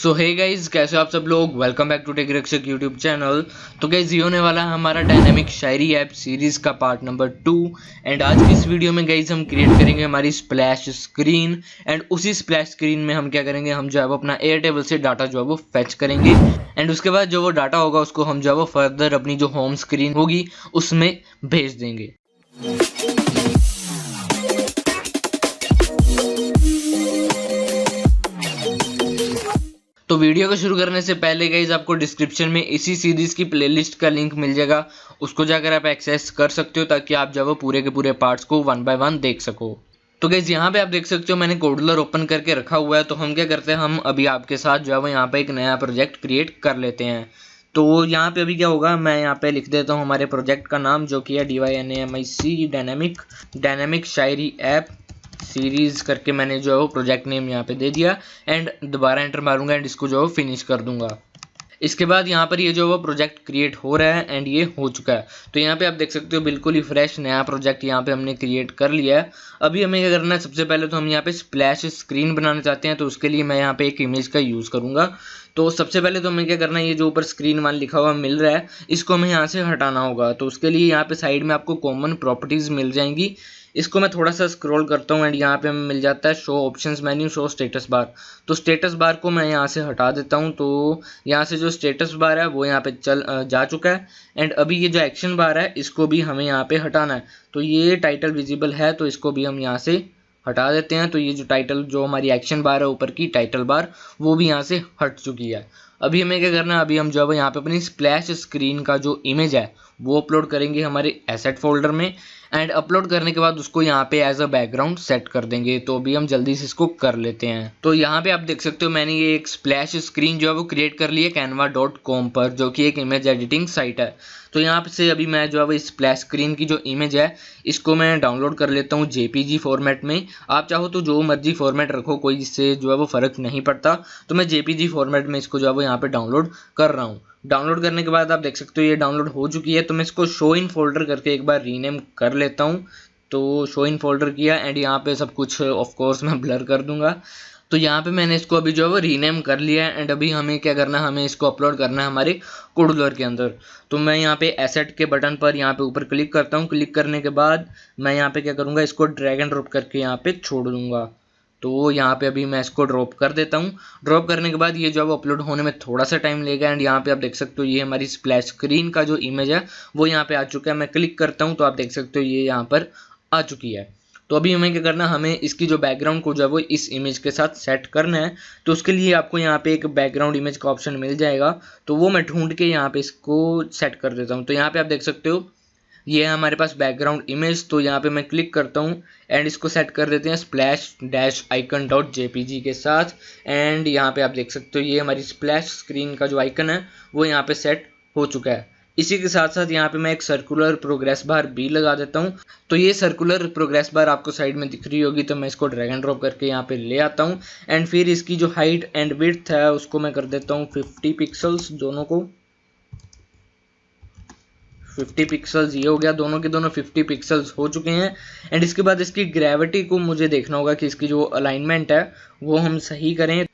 सो hey guys, कैसे हो आप सब लोग। वेलकम बैक टू टेक रक्षक यूट्यूब चैनल। तो गाइज ये होने वाला है हमारा डायनामिक शायरी ऐप सीरीज का पार्ट नंबर 2। एंड आज की इस वीडियो में गाइज हम क्रिएट करेंगे हमारी स्प्लैश स्क्रीन। एंड उसी स्प्लैश स्क्रीन में हम क्या करेंगे, हम जो है वो अपना एयरटेबल से डाटा जो है वो फेच करेंगे। एंड उसके बाद जो वो डाटा होगा उसको हम जो है वो फर्दर अपनी जो होम स्क्रीन होगी उसमें भेज देंगे। तो वीडियो को शुरू करने से पहले गाइज आपको डिस्क्रिप्शन में इसी सीरीज की प्लेलिस्ट का लिंक मिल जाएगा, उसको जाकर आप एक्सेस कर सकते हो ताकि आप जो है पूरे के पूरे पार्ट्स को 1 बाय 1 देख सको। तो गाइज यहाँ पे आप देख सकते हो मैंने कोडलर ओपन करके रखा हुआ है। तो हम क्या करते हैं, हम अभी आपके साथ जो है वो यहाँ पे एक नया प्रोजेक्ट क्रिएट कर लेते हैं। तो यहाँ पे अभी क्या होगा, मैं यहाँ पे लिख देता हूँ हमारे प्रोजेक्ट का नाम जो कि है DYNAMIC डायनामिक शायरी ऐप सीरीज करके मैंने जो है वो प्रोजेक्ट नेम यहाँ पे दे दिया। एंड दोबारा एंटर मारूंगा एंड इसको जो है फिनिश कर दूंगा। इसके बाद यहाँ पर ये जो वो प्रोजेक्ट क्रिएट हो रहा है एंड ये हो चुका है। तो यहाँ पे आप देख सकते हो बिल्कुल ही फ्रेश नया प्रोजेक्ट यहाँ पे हमने क्रिएट कर लिया है। अभी हमें क्या करना है, सबसे पहले तो हम यहाँ पे स्प्लैश स्क्रीन बनाना चाहते हैं। तो उसके लिए मैं यहाँ पे एक इमेज का यूज़ करूँगा। तो सबसे पहले तो हमें क्या करना है, ये जो ऊपर स्क्रीन 1 लिखा हुआ मिल रहा है इसको हमें यहाँ से हटाना होगा। तो उसके लिए यहाँ पे साइड में आपको कॉमन प्रॉपर्टीज़ मिल जाएंगी। इसको मैं थोड़ा सा स्क्रॉल करता हूँ एंड यहाँ पे हमें मिल जाता है show options menu, show status bar. तो स्टेटस बार को मैं यहाँ से हटा देता हूँ। तो यहाँ से जो स्टेटस बार है वो यहाँ पे जा चुका है। एंड अभी ये जो एक्शन बार है इसको भी हमें यहाँ पे हटाना है। तो ये टाइटल विजिबल है तो इसको भी हम यहाँ से हटा देते हैं। तो ये जो टाइटल जो हमारी एक्शन बार है ऊपर की टाइटल बार वो भी यहाँ से हट चुकी है। अभी हमें क्या करना है, अभी हम जो है यहाँ पे अपनी स्प्लैश स्क्रीन का जो इमेज है वो अपलोड करेंगे हमारे एसेट फोल्डर में। एंड अपलोड करने के बाद उसको यहाँ पे एज अ बैकग्राउंड सेट कर देंगे। तो अभी हम जल्दी से इसको कर लेते हैं। तो यहाँ पे आप देख सकते हो मैंने ये एक स्प्लैश स्क्रीन जो है वो क्रिएट कर ली है canva.com पर, जो कि एक इमेज एडिटिंग साइट है। तो यहाँ से अभी मैं जो है वो स्प्लैश स्क्रीन की जो इमेज है इसको मैं डाउनलोड कर लेता हूँ JPG फॉर्मेट में। आप चाहो तो जो मर्जी फॉर्मेट रखो, कोई इससे जो है वो फ़र्क नहीं पड़ता। तो मैं JPG फॉर्मेट में इसको जो है वो यहाँ पे डाउनलोड कर रहा हूँ। डाउनलोड करने के बाद आप देख सकते हो ये डाउनलोड हो चुकी है। तो मैं इसको शो इन फोल्डर करके एक बार रीनेम कर लेता हूँ। तो शो इन फोल्डर किया एंड यहाँ पे सब कुछ ऑफ कोर्स मैं ब्लर कर दूंगा। तो यहाँ पे मैंने इसको अभी जो है वो रीनेम कर लिया है। एंड अभी हमें क्या करना है, हमें इसको अपलोड करना है हमारे कोडलर के अंदर। तो मैं यहाँ पे एसेट के बटन पर यहाँ पे ऊपर क्लिक करता हूँ। क्लिक करने के बाद मैं यहाँ पे क्या करूँगा, इसको ड्रैग एंड ड्रॉप करके यहाँ पे छोड़ दूंगा। तो यहाँ पे अभी मैं इसको ड्रॉप कर देता हूँ। ड्रॉप करने के बाद ये जो है वो अपलोड होने में थोड़ा सा टाइम लेगा। एंड यहाँ पे आप देख सकते हो ये हमारी स्प्लैश स्क्रीन का जो इमेज है वो यहाँ पे आ चुका है। मैं क्लिक करता हूँ तो आप देख सकते हो ये यहाँ पर आ चुकी है। तो अभी हमें क्या करना है, हमें इसकी जो बैकग्राउंड को जो है वो इस इमेज के साथ सेट करना है। तो उसके लिए आपको यहाँ पे एक बैकग्राउंड इमेज का ऑप्शन मिल जाएगा। तो वो मैं ढूंढ के यहाँ पे इसको सेट कर देता हूँ। तो यहाँ पे आप देख सकते हो ये है हमारे पास बैकग्राउंड इमेज। तो यहाँ पे मैं क्लिक करता हूँ एंड इसको सेट कर देते हैं splash-icon.jpg के साथ। एंड यहाँ पे आप देख सकते हो ये हमारी स्प्लैश स्क्रीन का जो आइकन है वो यहाँ पे सेट हो चुका है। इसी के साथ साथ यहाँ पे मैं एक सर्कुलर प्रोग्रेस बार भी लगा देता हूँ। तो ये सर्कुलर प्रोग्रेस बार आपको साइड में दिख रही होगी। तो मैं इसको ड्रैग एंड ड्रॉप करके यहाँ पे ले आता हूँ। एंड फिर इसकी जो हाइट एंड विड्थ है उसको मैं कर देता हूँ 50 पिक्सल्स, दोनों को 50 पिक्सल्स। ये हो गया, दोनों के दोनों 50 पिक्सल्स हो चुके हैं। एंड इसके बाद इसकी ग्रेविटी को मुझे देखना होगा कि इसकी जो अलाइनमेंट है वो हम सही करें।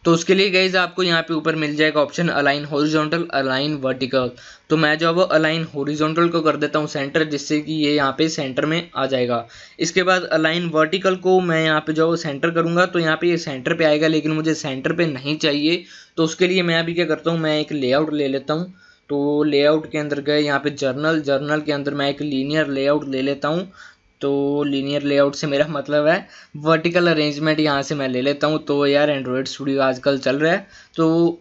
तो उसके लिए गाइज आपको यहाँ पे ऊपर मिल जाएगा option align horizontal, align vertical. तो मैं जो है वो अलाइन हॉरिजॉन्टल को कर देता हूँ सेंटर, जिससे कि ये यहाँ पे सेंटर में आ जाएगा। इसके बाद अलाइन वर्टिकल को मैं यहाँ पे जो है वो सेंटर करूँगा। तो यहाँ पे ये सेंटर पे आएगा, लेकिन मुझे सेंटर पे नहीं चाहिए। तो उसके लिए मैं अभी क्या करता हूँ, मैं एक लेआउट ले लेता हूँ। तो लेआउट के अंदर गए, यहाँ पे जर्नल के अंदर मैं एक लीनियर लेआउट ले लेता हूँ। तो लीनियर लेआउट से मेरा मतलब है वर्टिकल अरेंजमेंट, यहाँ से मैं ले लेता हूँ। तो यार एंड्रॉयड स्टूडियो आजकल चल रहा है तो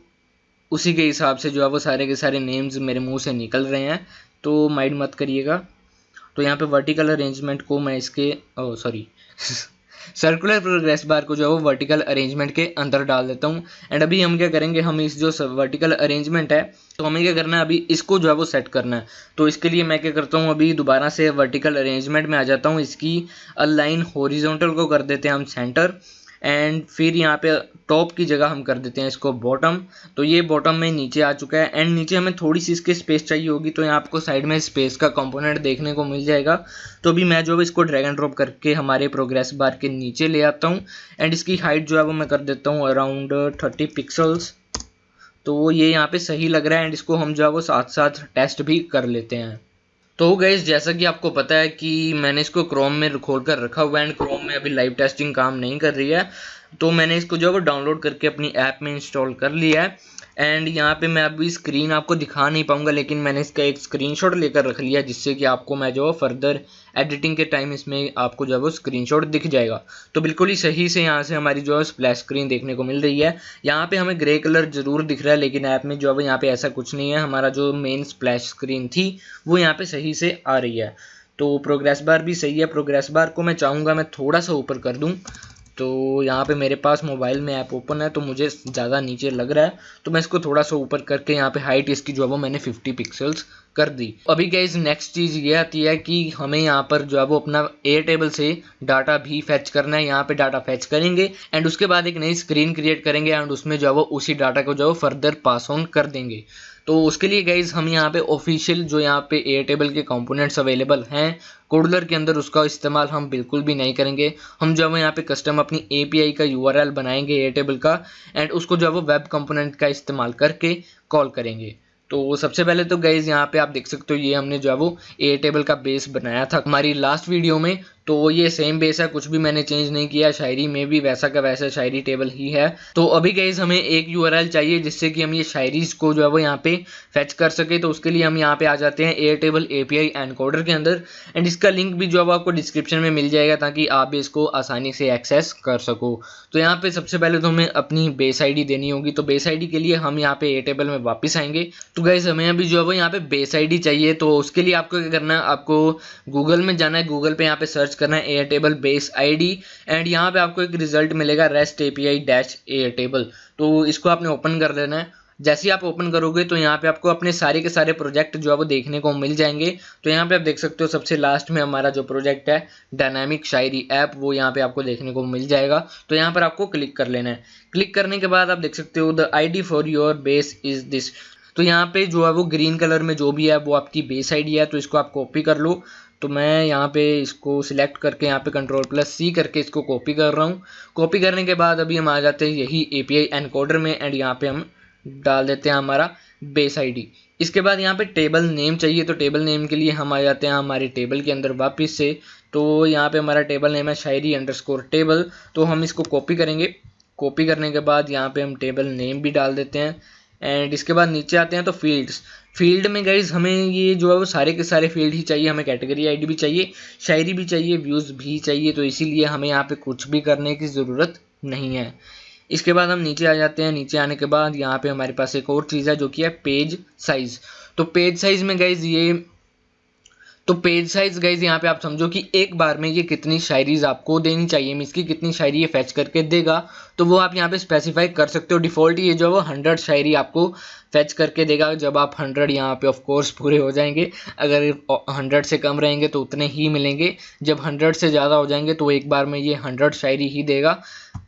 उसी के हिसाब से जो है वो सारे के सारे नेम्स मेरे मुंह से निकल रहे हैं, तो माइंड मत करिएगा। तो यहाँ पे वर्टिकल अरेंजमेंट को मैं इसके सर्कुलर प्रोग्रेस बार को जो है वो वर्टिकल अरेंजमेंट के अंदर डाल देता हूँ। एंड अभी हम क्या करेंगे, हम इस जो वर्टिकल अरेंजमेंट है तो हमें क्या करना है, अभी इसको जो है वो सेट करना है। तो इसके लिए मैं क्या करता हूँ, अभी दोबारा से वर्टिकल अरेंजमेंट में आ जाता हूँ। इसकी अलाइन हॉरिजॉन्टल को कर देते हैं हम सेंटर। एंड फिर यहाँ पे टॉप की जगह हम कर देते हैं इसको बॉटम। तो ये बॉटम में नीचे आ चुका है एंड नीचे हमें थोड़ी सी इसकी स्पेस चाहिए होगी, तो यहाँ आपको साइड में स्पेस का कंपोनेंट देखने को मिल जाएगा। तो अभी मैं जो है इसको ड्रैग एंड ड्रॉप करके हमारे प्रोग्रेस बार के नीचे ले आता हूँ एंड इसकी हाइट जो है वो मैं कर देता हूँ अराउंड 30 पिक्सल्स। तो ये यहाँ पे सही लग रहा है एंड इसको हम जो है वो साथ साथ टेस्ट भी कर लेते हैं। तो गाइस जैसा कि आपको पता है कि मैंने इसको क्रोम में खोल कर रखा हुआ है एंड क्रोम में अभी लाइव टेस्टिंग काम नहीं कर रही है, तो मैंने इसको जो है वो डाउनलोड करके अपनी ऐप में इंस्टॉल कर लिया है। एंड यहाँ पे मैं अभी स्क्रीन आपको दिखा नहीं पाऊंगा, लेकिन मैंने इसका एक स्क्रीनशॉट लेकर रख लिया जिससे कि आपको मैं जो फर्दर एडिटिंग के टाइम इसमें आपको जो है वो स्क्रीनशॉट दिख जाएगा। तो बिल्कुल ही सही से यहाँ से हमारी जो है स्प्लैश स्क्रीन देखने को मिल रही है। यहाँ पे हमें ग्रे कलर जरूर दिख रहा है, लेकिन ऐप में जो है यहाँ पे ऐसा कुछ नहीं है। हमारा जो मेन स्प्लैश स्क्रीन थी वो यहाँ पे सही से आ रही है। तो प्रोग्रेस बार भी सही है। प्रोग्रेस बार को मैं चाहूँगा मैं थोड़ा सा ऊपर कर दूँ, तो यहाँ पे मेरे पास मोबाइल में ऐप ओपन है तो मुझे ज़्यादा नीचे लग रहा है, तो मैं इसको थोड़ा सा ऊपर करके यहाँ पे हाइट इसकी जो है वो मैंने 50 पिक्सल्स कर दी। अभी गाइस नेक्स्ट चीज़ ये आती है कि हमें यहाँ पर जो है वो अपना एयरटेबल से डाटा भी फैच करना है। यहाँ पे डाटा फैच करेंगे एंड उसके बाद एक नई स्क्रीन क्रिएट करेंगे एंड उसमें जो है वो उसी डाटा को जो है फर्दर पास ऑन कर देंगे। तो उसके लिए गाइज हम यहाँ पे ऑफिशियल जो यहाँ पे एयरटेबल के कंपोनेंट्स अवेलेबल हैं कोडलर के अंदर, उसका इस्तेमाल हम बिल्कुल भी नहीं करेंगे। हम जो है यहाँ पे कस्टम अपनी API का URL बनाएंगे एयरटेबल का एंड उसको जो है वो वेब कंपोनेंट का इस्तेमाल करके कॉल करेंगे। तो सबसे पहले तो गाइज यहाँ पे आप देख सकते हो ये हमने जो है वो एयरटेबल का बेस बनाया था हमारी लास्ट वीडियो में, तो ये सेम बेस है, कुछ भी मैंने चेंज नहीं किया। शायरी में भी वैसा का वैसा शायरी टेबल ही है। तो अभी गाइज हमें एक URL चाहिए जिससे कि हम ये शायरीज को जो है वो यहाँ पे फैच कर सके। तो उसके लिए हम यहाँ पे आ जाते हैं एयरटेबल API एनकोडर के अंदर एंड इसका लिंक भी जो है वो आपको डिस्क्रिप्शन में मिल जाएगा ताकि आप भी इसको आसानी से एक्सेस कर सको। तो यहाँ पे सबसे पहले तो हमें अपनी बेस ID देनी होगी। तो बेस ID के लिए हम यहाँ पे एयरटेबल में वापस आएंगे। तो गाइज हमें अभी जो है वो यहाँ पे बेस ID चाहिए। तो उसके लिए आपको क्या करना है, आपको गूगल में जाना है, गूगल पे यहाँ पे सर्च करना है एयरटेबल बेस ID एंड यहाँ पे आपको एक रिजल्ट मिलेगा रेस्ट API -एयरटेबल। तो इसको आपने ओपन कर लेना है। जैसे ही आप ओपन करोगे तो यहाँ पे आपको अपने सारे के सारे प्रोजेक्ट जो है वो देखने को मिल जाएंगे। तो यहाँ पे आप देख सकते हो सबसे लास्ट में हमारा जो प्रोजेक्ट है डायनामिक शायरी ऐप, वो यहाँ पे आपको देखने को मिल जाएगा। तो यहाँ पर आपको क्लिक कर लेना है। क्लिक करने के बाद आप देख सकते हो the ID for your base is this. तो यहाँ पे जो है वो ग्रीन कलर में जो भी है वो आपकी बेस ID है, तो इसको आप कॉपी कर लो। तो मैं यहाँ पे इसको सिलेक्ट करके यहाँ पे Ctrl+C करके इसको कॉपी कर रहा हूँ। कॉपी करने के बाद अभी हम आ जाते हैं यही API एनकोडर में एंड यहाँ पे हम डाल देते हैं हमारा बेस ID। इसके बाद यहाँ पे टेबल नेम चाहिए, तो टेबल नेम के लिए हम आ जाते हैं हमारे टेबल के अंदर वापस से। तो यहाँ पे हमारा टेबल नेम है शायरी_टेबल। तो हम इसको कॉपी करेंगे। कॉपी करने के बाद यहाँ पे हम टेबल नेम भी डाल देते हैं एंड इसके बाद नीचे आते हैं तो फील्ड में गाइज हमें ये जो है वो सारे के सारे फील्ड ही चाहिए। हमें कैटेगरी ID भी चाहिए, शायरी भी चाहिए, व्यूज़ भी चाहिए, तो इसीलिए हमें यहाँ पे कुछ भी करने की ज़रूरत नहीं है। इसके बाद हम नीचे आ जाते हैं। नीचे आने के बाद यहाँ पे हमारे पास एक और चीज़ है जो कि है पेज साइज़। तो पेज साइज़ में गाइज पेज साइज गाइज यहाँ पे आप समझो कि एक बार में ये कितनी शायरीज आपको देनी चाहिए, मीन्स की कितनी शायरी ये फैच करके देगा, तो वो आप यहाँ पे स्पेसिफाई कर सकते हो। डिफ़ॉल्ट ये जो है वो 100 शायरी आपको फैच करके देगा जब आप 100 यहाँ पे ऑफ कोर्स पूरे हो जाएंगे। अगर 100 से कम रहेंगे तो उतने ही मिलेंगे, जब 100 से ज़्यादा हो जाएंगे तो एक बार में ये 100 शायरी ही देगा।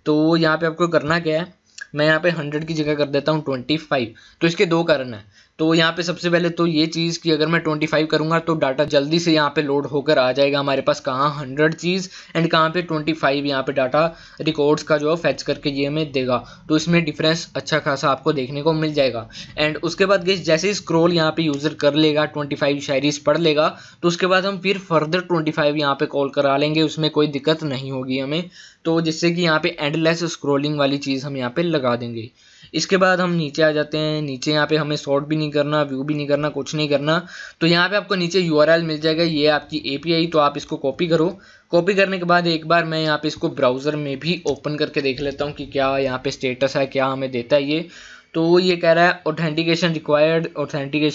तो यहाँ पे आपको करना क्या है, मैं यहाँ पे 100 की जगह कर देता हूँ 25। तो इसके दो कारण हैं। तो यहाँ पे सबसे पहले तो ये चीज़ कि अगर मैं 25 करूँगा तो डाटा जल्दी से यहाँ पे लोड होकर आ जाएगा हमारे पास, कहाँ 100 चीज़ एंड कहाँ पे 25 यहाँ पे डाटा रिकॉर्ड्स का जो है फैच करके ये हमें देगा। तो इसमें डिफरेंस अच्छा खासा आपको देखने को मिल जाएगा। एंड उसके बाद गाइस जैसे ही स्क्रॉल यहाँ पे यूज़र कर लेगा, 25 शायरीज पढ़ लेगा, तो उसके बाद हम फिर फर्दर 25 यहाँ पे कॉल करा लेंगे, उसमें कोई दिक्कत नहीं होगी हमें। तो जिससे कि यहाँ पे एंडलेस स्क्रॉलिंग वाली चीज़ हम यहाँ पे लगा देंगे। इसके बाद हम नीचे आ जाते हैं। नीचे यहाँ पे हमें सॉर्ट भी नहीं करना, व्यू भी नहीं करना, कुछ नहीं करना। तो यहाँ पे आपको नीचे URL मिल जाएगा, ये आपकी API। तो आप इसको कॉपी करो। कॉपी करने के बाद एक बार मैं यहाँ पे इसको ब्राउज़र में भी ओपन करके देख लेता हूँ कि क्या यहाँ पे स्टेटस है, क्या हमें देता है ये। तो ये कह रहा है ऑथेंटिकेशन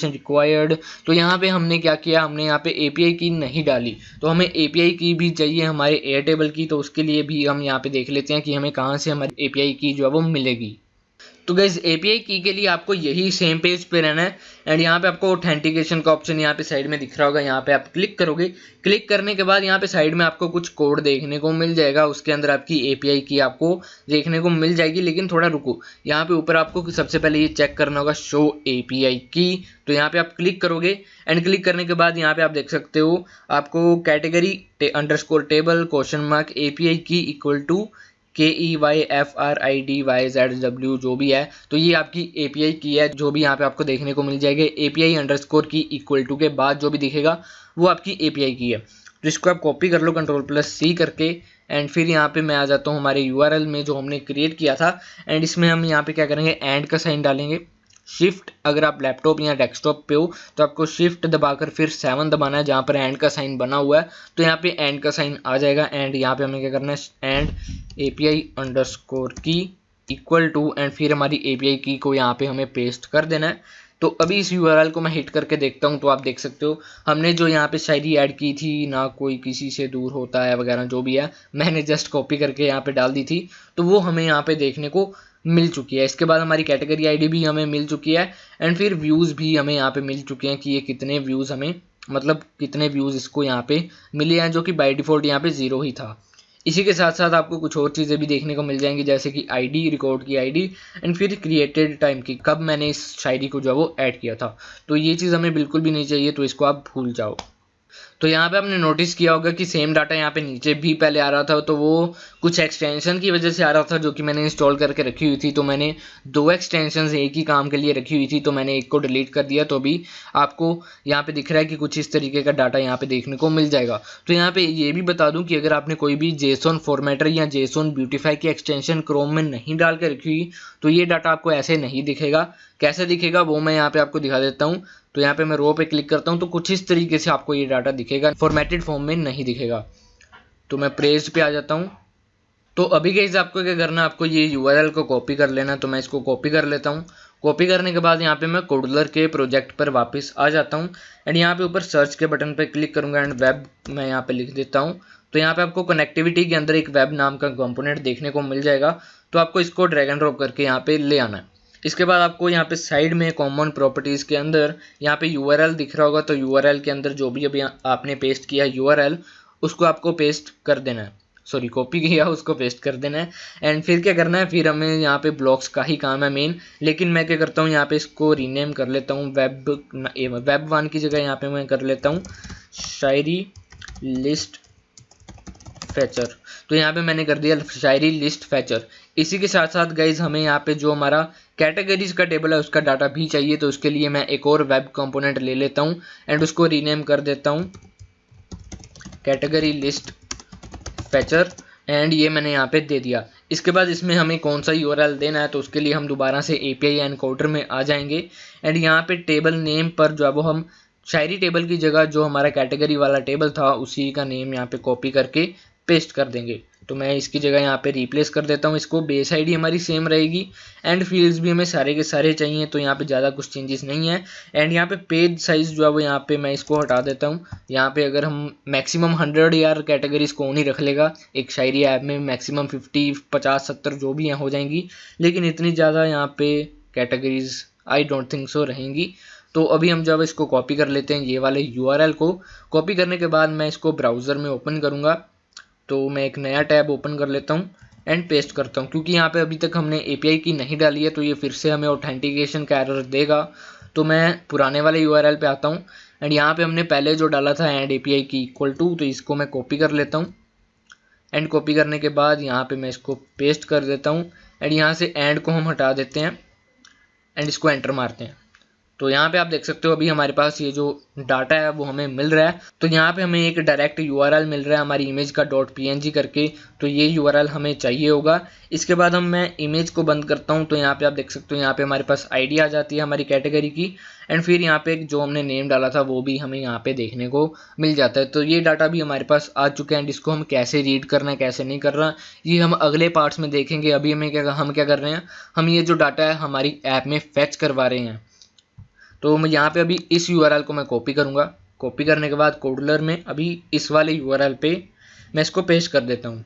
रिक्वायर्ड। तो यहाँ पे हमने क्या किया, हमने यहाँ पे API की नहीं डाली, तो हमें API की भी चाहिए हमारे एयरटेबल की। तो उसके लिए भी हम यहाँ पे देख लेते हैं कि हमें कहाँ से हमारी API की जो है वो मिलेगी। तो गाइज एपीआई की के लिए आपको यही सेम पेज पे रहना है एंड यहाँ पे आपको ऑथेंटिकेशन का ऑप्शन यहाँ पे साइड में दिख रहा होगा, यहाँ पे आप क्लिक करोगे। क्लिक करने के बाद यहाँ पे साइड में आपको कुछ कोड देखने को मिल जाएगा, उसके अंदर आपकी एपीआई की आपको देखने को मिल जाएगी। लेकिन थोड़ा रुको, यहाँ पे ऊपर आपको सबसे पहले ये चेक करना होगा शो एपीआई की। तो यहाँ पे आप क्लिक करोगे एंड क्लिक करने के बाद यहाँ पे आप देख सकते हो आपको category underscore table question mark API की इक्वल टू KEYFRIDYZW जो भी है, तो ये आपकी एपीआई की है जो भी यहाँ पे आपको देखने को मिल जाएगी। एपीआई अंडरस्कोर की इक्वल टू के बाद जो भी दिखेगा वो आपकी एपीआई की है। तो इसको आप कॉपी कर लो Ctrl+C करके एंड फिर यहाँ पे मैं आ जाता हूँ हमारे यूआरएल में जो हमने क्रिएट किया था एंड इसमें हम यहाँ पे क्या करेंगे, एंड का साइन डालेंगे। शिफ्ट, अगर आप लैपटॉप या डेस्कटॉप पे हो तो आपको शिफ्ट दबाकर फिर 7 दबाना है जहाँ पर एंड का साइन बना हुआ है, तो यहाँ पे एंड का साइन आ जाएगा। एंड यहाँ पे हमें क्या करना है, एंड एपीआई अंडरस्कोर की इक्वल टू एंड फिर हमारी एपीआई की को यहाँ पे हमें पेस्ट कर देना है। तो अभी इस यूआरएल को मैं हिट करके देखता हूँ तो आप देख सकते हो हमने जो यहाँ पे शायरी ऐड की थी, ना कोई किसी से दूर होता है वगैरह जो भी है, मैंने जस्ट कॉपी करके यहाँ पे डाल दी थी, तो वो हमें यहाँ पे देखने को मिल चुकी है। इसके बाद हमारी कैटेगरी आईडी भी हमें मिल चुकी है एंड फिर व्यूज़ भी हमें यहाँ पे मिल चुके हैं कि ये कितने व्यूज़ हमें, मतलब कितने व्यूज़ इसको यहाँ पे मिले हैं, जो कि बाय डिफ़ॉल्ट यहाँ पे 0 ही था। इसी के साथ साथ आपको कुछ और चीज़ें भी देखने को मिल जाएंगी, जैसे कि आईडी, रिकॉर्ड की आईडी एंड फिर क्रिएटेड टाइम की, कब मैंने इस शायरी को जो है वो ऐड किया था। तो ये चीज़ हमें बिल्कुल भी नहीं चाहिए, तो इसको आप भूल जाओ। तो यहाँ पे आपने नोटिस किया होगा कि सेम डाटा यहाँ पे नीचे भी पहले आ रहा था, तो वो कुछ एक्सटेंशन की वजह से आ रहा था जो कि मैंने इंस्टॉल करके रखी हुई थी। तो मैंने 2 एक्सटेंशंस एक ही काम के लिए रखी हुई थी, तो मैंने एक को डिलीट कर दिया। तो अभी आपको यहाँ पे दिख रहा है कि कुछ इस तरीके का डाटा यहाँ पे देखने को मिल जाएगा। तो यहाँ पे ये भी बता दूँ कि अगर आपने कोई भी जेसॉन फॉर्मेटर या जेसॉन ब्यूटीफाई की एक्सटेंशन क्रोम में नहीं डाल के रखी हुई तो ये डाटा आपको ऐसे नहीं दिखेगा। कैसे दिखेगा वो मैं यहाँ पे आपको दिखा देता हूँ। तो यहाँ पे मैं रो पे क्लिक करता हूँ तो कुछ इस तरीके से आपको ये डाटा दिखेगा, फॉर्मेटेड फॉर्म में नहीं दिखेगा। तो मैं प्रेज पे आ जाता हूँ। तो अभी गाइस आपको क्या करना है, आपको ये यूआरएल को कॉपी कर लेना। तो मैं इसको कॉपी कर लेता हूँ। कॉपी करने के बाद यहाँ पे मैं कोडलर के प्रोजेक्ट पर वापस आ जाता हूँ एंड यहाँ पे ऊपर सर्च के बटन पे क्लिक करूँगा एंड वेब मैं यहाँ पे लिख देता हूँ। तो यहाँ पे आपको कनेक्टिविटी के अंदर एक वेब नाम का कंपोनेंट देखने को मिल जाएगा, तो आपको इसको ड्रैग एंड ड्रॉप करके यहाँ पे ले आना है। इसके बाद आपको यहाँ पे साइड में कॉमन प्रॉपर्टीज़ के अंदर यहाँ पे यूआरएल दिख रहा होगा, तो यूआरएल के अंदर जो भी अभी आपने पेस्ट किया यूआरएल उसको आपको पेस्ट कर देना है, सॉरी कॉपी किया उसको पेस्ट कर देना है। एंड फिर क्या करना है, फिर हमें यहाँ पे ब्लॉक्स का ही काम है मेन, लेकिन मैं क्या करता हूँ यहाँ पे इसको रीनेम कर लेता हूँ, वेब 1 की जगह यहाँ पे मैं कर लेता हूँ शायरी लिस्ट फैचर। तो यहाँ पे मैंने कर दिया शायरी लिस्ट फैचर। इसी के साथ साथ गाइज हमें यहाँ पे जो हमारा कैटेगरीज का टेबल है उसका डाटा भी चाहिए, तो उसके लिए मैं एक और वेब कंपोनेंट ले लेता हूँ एंड उसको रीनेम कर देता हूँ कैटेगरी लिस्ट फैचर एंड ये मैंने यहाँ पे दे दिया। इसके बाद इसमें हमें कौन सा यूआरएल देना है, तो उसके लिए हम दोबारा से एपीआई एनकोडर में आ जाएंगे एंड यहाँ पे टेबल नेम पर जो है वो हम शायरी टेबल की जगह जो हमारा कैटेगरी वाला टेबल था उसी का नेम यहाँ पे कॉपी करके पेस्ट कर देंगे। तो मैं इसकी जगह यहाँ पे रिप्लेस कर देता हूँ इसको। बेस आईडी हमारी सेम रहेगी एंड फील्ड्स भी हमें सारे के सारे चाहिए, तो यहाँ पे ज़्यादा कुछ चेंजेस नहीं है। एंड यहाँ पे पेज साइज़ जो है वो यहाँ पे मैं इसको हटा देता हूँ। यहाँ पे अगर हम मैक्सिमम 100 यार कैटेगरीज कौन ही रख लेगा, एक शायरी ऐप में मैक्सिमम 50, 50, 70 जो भी हो जाएंगी, लेकिन इतनी ज़्यादा यहाँ पे categories I don't think so रहेंगी। तो अभी हम जब इसको कॉपी कर लेते हैं, ये वाले यूआरएल को कॉपी करने के बाद मैं इसको ब्राउज़र में ओपन करूँगा। तो मैं एक नया टैब ओपन कर लेता हूँ एंड पेस्ट करता हूँ, क्योंकि यहाँ पे अभी तक हमने एपीआई की नहीं डाली है तो ये फिर से हमें ऑथेंटिकेशन का एरर देगा। तो मैं पुराने वाले यूआरएल पे आता हूँ एंड यहाँ पे हमने पहले जो डाला था एंड एपीआई की इक्वल टू, तो इसको मैं कॉपी कर लेता हूँ एंड कॉपी करने के बाद यहाँ पे मैं इसको पेस्ट कर देता हूँ एंड यहाँ से एंड को हम हटा देते हैं एंड इसको एंटर मारते हैं। तो यहाँ पे आप देख सकते हो अभी हमारे पास ये जो डाटा है वो हमें मिल रहा है। तो यहाँ पे हमें एक डायरेक्ट यूआरएल मिल रहा है हमारी इमेज का .png करके, तो ये यूआरएल हमें चाहिए होगा। इसके बाद मैं इमेज को बंद करता हूँ। तो यहाँ पे आप देख सकते हो यहाँ पे हमारे पास आईडी आ जाती है हमारी कैटेगरी की एंड फिर यहाँ पे जो हमने नेम डाला था वो भी हमें यहाँ पे देखने को मिल जाता है। तो ये डाटा भी हमारे पास आ चुके हैं एंड इसको हम कैसे रीड करना है कैसे नहीं करना ये हम अगले पार्ट्स में देखेंगे। अभी हम क्या कर रहे हैं, हम ये जो डाटा है हमारी ऐप में फैच करवा रहे हैं। तो मैं यहाँ पे अभी इस यूआरएल को मैं कॉपी करूँगा। कॉपी करने के बाद कोडलर में अभी इस वाले यूआरएल पे मैं इसको पेस्ट कर देता हूँ।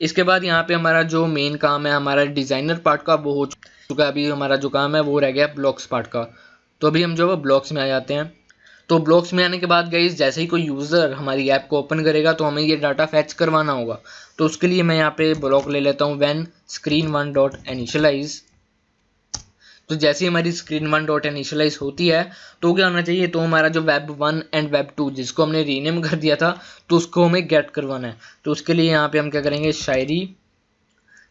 इसके बाद यहाँ पे हमारा जो मेन काम है हमारा डिज़ाइनर पार्ट का वो हो चुका है। चूँकि अभी हमारा जो काम है वो रह गया ब्लॉक्स पार्ट का। तो अभी हम जो है ब्लॉक्स में आ जाते हैं। तो ब्लॉक्स में आने के बाद गाइस जैसे ही कोई यूज़र हमारी ऐप को ओपन करेगा तो हमें ये डाटा फैच करवाना होगा। तो उसके लिए मैं यहाँ पे ब्लॉक ले लेता हूँ व्हेन screen1 डॉट इनिशियलाइज। तो जैसे ही हमारी screen1 डॉट इनिशियलाइज होती है तो क्या होना चाहिए, तो हमारा जो web1 एंड web2 जिसको हमने रीनेम कर दिया था तो उसको हमें गेट करवाना है। तो उसके लिए यहाँ पे हम क्या करेंगे,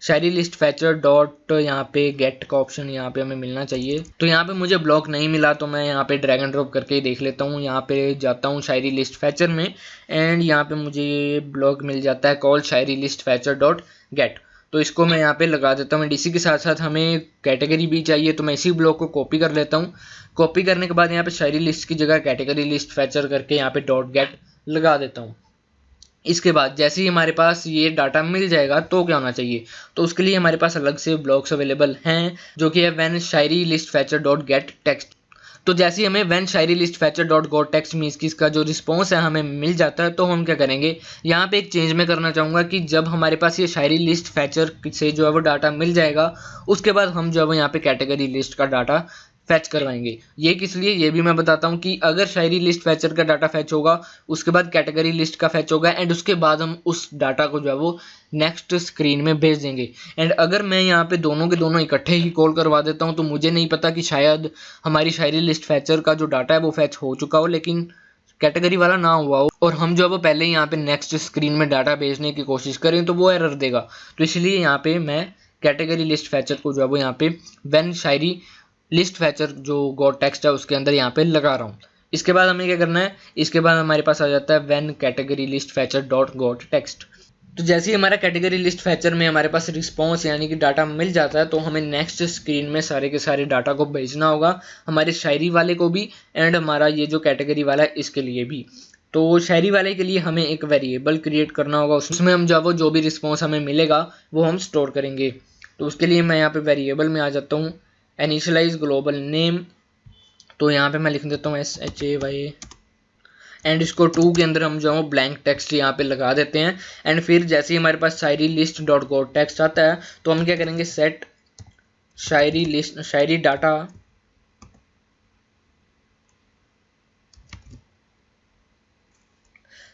शायरी लिस्ट फैचर डॉट यहाँ पे गेट का ऑप्शन यहाँ पे हमें मिलना चाहिए। तो यहाँ पे मुझे ब्लॉक नहीं मिला तो मैं यहाँ पे ड्रैग एंड ड्रॉप करके ही देख लेता हूँ। यहाँ पे जाता हूँ शायरी लिस्ट फैचर में एंड यहाँ पे मुझे ब्लॉक मिल जाता है कॉल शायरी लिस्ट फैचर डॉट गेट। तो इसको मैं यहाँ पे लगा देता हूँ। इसी के साथ साथ हमें कैटेगरी भी चाहिए तो मैं इसी ब्लॉक को कॉपी कर लेता हूँ। कॉपी करने के बाद यहाँ पे शायरी लिस्ट की जगह कैटेगरी लिस्ट फैचर करके यहाँ पे डॉट गेट लगा देता हूँ। इसके बाद जैसे ही हमारे पास ये डाटा मिल जाएगा तो क्या होना चाहिए, तो उसके लिए हमारे पास अलग से ब्लॉक्स अवेलेबल हैं जो कि है when Shayari list Fechner dot gate text. तो जैसे ही हमें when Shayari list Fechner dot got text means की इसका जो रिस्पॉन्स है हमें मिल जाता है तो हम क्या करेंगे, यहाँ पे एक चेंज मैं करना चाहूँगा कि जब हमारे पास ये शायरी लिस्ट फैचर से जो है वो डाटा मिल जाएगा उसके बाद हम जो है वो यहाँ पे कैटेगरी लिस्ट का डाटा फैच करवाएंगे। ये किस लिए, ये भी मैं बताता हूँ कि अगर शायरी लिस्ट फैचर का डाटा फैच होगा उसके बाद कैटेगरी लिस्ट का फैच होगा एंड उसके बाद हम उस डाटा को जो है वो नेक्स्ट स्क्रीन में भेज देंगे। एंड अगर मैं यहाँ पे दोनों के दोनों इकट्ठे ही कॉल करवा देता हूँ तो मुझे नहीं पता कि शायद हमारी शायरी लिस्ट फैचर का जो डाटा है वो फैच हो चुका हो लेकिन कैटेगरी वाला ना हुआ हो और हम जो है वो पहले ही यहाँ पे नेक्स्ट स्क्रीन में डाटा भेजने की कोशिश करें तो वो एरर देगा। तो इसलिए यहाँ पे मैं कैटेगरी लिस्ट फैचर को जो है वो यहाँ पे व्हेन शायरी लिस्ट फैचर जो गॉट टेक्स्ट है उसके अंदर यहाँ पे लगा रहा हूँ। इसके बाद हमें क्या करना है, इसके बाद हमारे पास आ जाता है when category list Fechner dot got text. तो जैसे ही हमारा कैटेगरी लिस्ट फैचर में हमारे पास रिस्पॉन्स यानी कि डाटा मिल जाता है तो हमें नेक्स्ट स्क्रीन में सारे के सारे डाटा को भेजना होगा, हमारे शायरी वाले को भी एंड हमारा ये जो कैटेगरी वाला है इसके लिए भी। तो शायरी वाले के लिए हमें एक वेरिएबल क्रिएट करना होगा, उसमें हम जो भी रिस्पॉन्स हमें मिलेगा वो हम स्टोर करेंगे। तो उसके लिए मैं यहाँ पे वेरिएबल में आ जाता हूँ इनिशियलाइज ग्लोबल नेम। तो यहाँ पे मैं लिख देता हूँ SHAY एंड इसको 2 के अंदर हम जो है ब्लैंक टेक्स्ट यहाँ पे लगा देते हैं। एंड फिर जैसे ही हमारे पास शायरी लिस्ट डॉट गॉट टेक्स्ट आता है तो हम क्या करेंगे, सेट शायरी लिस्ट शायरी डाटा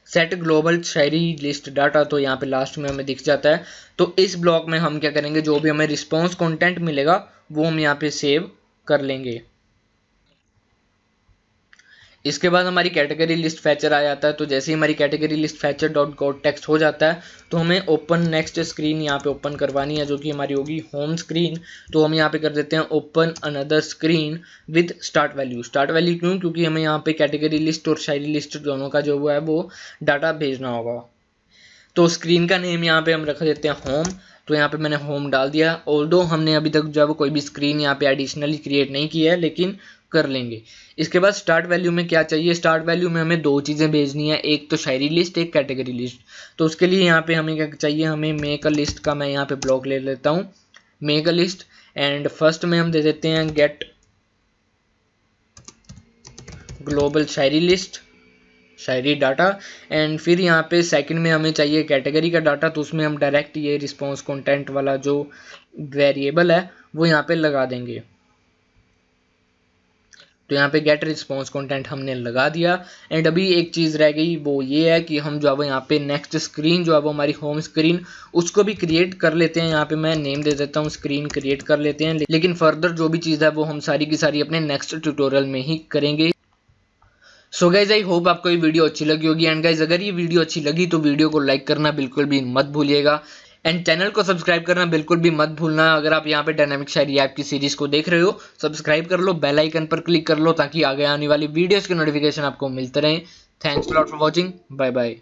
सेट ग्लोबल शायरी लिस्ट डाटा। तो यहाँ पे लास्ट में हमें दिख जाता है। तो इस ब्लॉक में हम क्या करेंगे, जो भी हमें रिस्पॉन्स कंटेंट मिलेगा वो हम यहाँ पे सेव कर लेंगे। इसके बाद हमारी कैटेगरी लिस्ट फैचर आ जाता है। तो जैसे ही हमारी category list Fechner dot got text हो जाता है तो हमें ओपन नेक्स्ट स्क्रीन यहाँ पे ओपन करवानी है जो कि हमारी होगी होम स्क्रीन। तो हम यहाँ पे कर देते हैं open another screen with start value. Start value क्यों, क्योंकि हमें यहाँ पे कैटेगरी लिस्ट और शायरी लिस्ट दोनों का जो है वो डाटा भेजना होगा। तो स्क्रीन का नेम यहाँ पे हम रख देते हैं होम। तो यहाँ पे मैंने होम डाल दिया। ऑल्दो हमने अभी तक जो है वो कोई भी स्क्रीन यहाँ पे एडिशनली क्रिएट नहीं की है लेकिन कर लेंगे। इसके बाद स्टार्ट वैल्यू में क्या चाहिए, स्टार्ट वैल्यू में हमें 2 चीज़ें भेजनी है, एक तो शायरी लिस्ट एक कैटेगरी लिस्ट। तो उसके लिए यहाँ पे हमें क्या चाहिए, हमें मेक अ लिस्ट का मैं यहाँ पे ब्लॉक ले लेता हूँ make a list and first में हम दे देते हैं गेट ग्लोबल शायरी लिस्ट शायरी डाटा एंड फिर यहाँ पे सेकंड में हमें चाहिए कैटेगरी का डाटा। तो उसमें हम डायरेक्ट ये रिस्पॉन्स कंटेंट वाला जो वेरिएबल है वो यहाँ पे लगा देंगे। तो यहाँ पे गेट रिस्पॉन्स कंटेंट हमने लगा दिया एंड अभी एक चीज़ रह गई वो ये है कि हम जो है यहाँ पे नेक्स्ट स्क्रीन जो है वो हमारी होम स्क्रीन उसको भी क्रिएट कर लेते हैं। यहाँ पे मैं नेम दे देता हूँ स्क्रीन क्रिएट कर लेते हैं, लेकिन फर्दर जो भी चीज़ है वो हम सारी की सारी अपने नेक्स्ट ट्यूटोरियल में ही करेंगे। सो गाइज आई होप आपको ये वीडियो अच्छी लगी होगी एंड गाइज अगर ये वीडियो अच्छी लगी तो वीडियो को लाइक करना बिल्कुल भी मत भूलिएगा एंड चैनल को सब्सक्राइब करना बिल्कुल भी मत भूलना। अगर आप यहाँ पे डायनामिक शायरी ऐप की सीरीज को देख रहे हो सब्सक्राइब कर लो, बेल आइकन पर क्लिक कर लो ताकि आगे आने वाली वीडियोस के नोटिफिकेशन आपको मिलते रहें। Thanks lot for watching, bye bye.